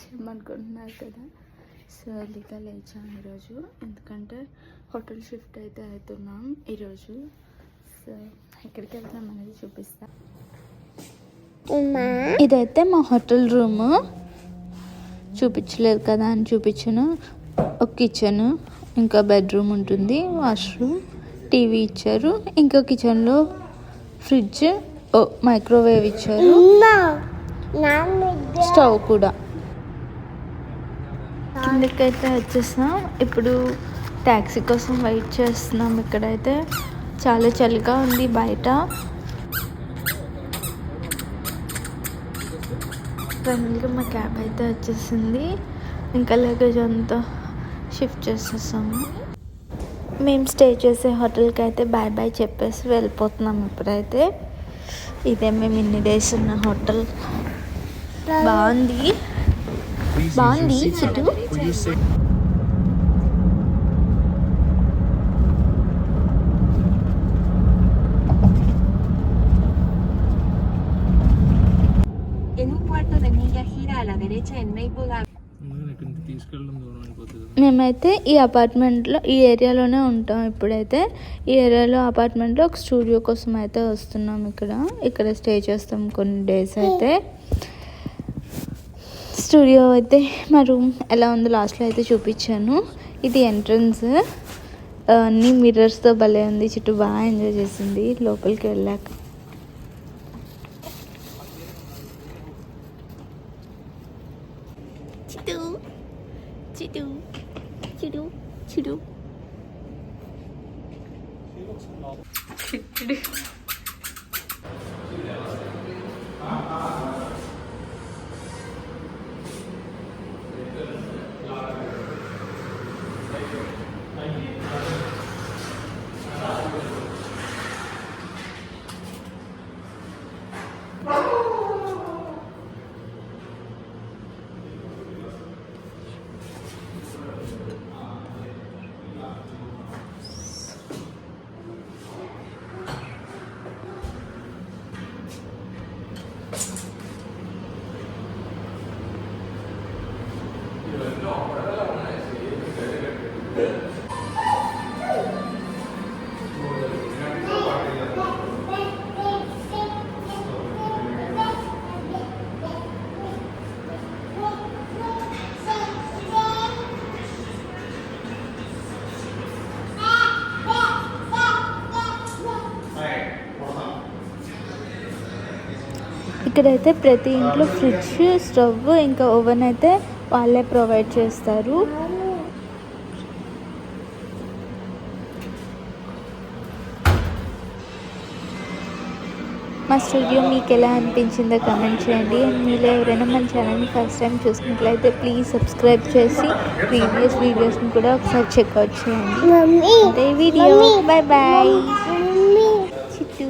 చేయమనుకుంటున్నారు కదా. సో ఎర్లీగా లేచాను ఈరోజు, ఎందుకంటే హోటల్ షిఫ్ట్ అయితే అవుతున్నాం ఈరోజు. సో ఎక్కడికి వెళ్తాం అనేది చూపిస్తా. ఇదైతే మా హోటల్ రూమ్, చూపించలేదు కదా అని చూపించాను. ఒక కిచెన్, ఇంకా బెడ్రూమ్ ఉంటుంది, వాష్రూమ్, టీవీ ఇచ్చారు, ఇంకా కిచెన్లో ఫ్రిడ్జ్, మైక్రోవేవ్ ఇచ్చారు, స్టవ్ కూడా. కిందకైతే వచ్చేసాం. ఇప్పుడు ట్యాక్సీ కోసం వెయిట్ చేస్తున్నాం. ఇక్కడైతే చాలా చలిగా ఉంది బయట. ఫైనల్గా మా క్యాబ్ అయితే వచ్చేసింది. ఇంకా లగేజ్ అంతా షిఫ్ట్ చేసేసాము. మేము స్టే చేసే హోటల్కి అయితే బాయ్ బాయ్ చెప్పేసి వెళ్ళిపోతున్నాం ఇప్పుడైతే. ఇదే మేము ఇన్ని డేస్ ఉన్న హోటల్. బాగుంది చుట్టూ. మేమైతే ఈ అపార్ట్మెంట్లో, ఈ ఏరియాలోనే ఉంటాం ఇప్పుడైతే. ఈ ఏరియాలో అపార్ట్మెంట్లో ఒక స్టూడియో కోసం అయితే వస్తున్నాం. ఇక్కడ స్టే చేస్తాం కొన్ని డేస్ అయితే. స్టూడియో అయితే మా రూమ్ ఎలా ఉందో లాస్ట్లో అయితే చూపించాను. ఇది ఎంట్రన్స్, అన్ని మిర్రర్స్తో భలే ఉంది. చుట్టూ బాగా ఎంజాయ్ చేసింది లోపలికి వెళ్ళాక. ఇక్కడైతే ప్రతి ఇంట్లో ఫ్రిడ్జ్, స్టవ్, ఇంకా ఓవెన్ అయితే వాళ్ళే ప్రొవైడ్ చేస్తారు. మా స్టూడియో మీకు ఎలా అనిపించిందో కమెంట్ చేయండి. మీలో ఎవరైనా మన ఛానల్ని ఫస్ట్ టైం చూసినట్లయితే ప్లీజ్ సబ్స్క్రైబ్ చేసి ప్రీవియస్ వీడియోస్ని కూడా ఒకసారి చెక్అవుట్ చేయండి. అదే వీడియో. బాయ్ బాయ్ చిట్టు.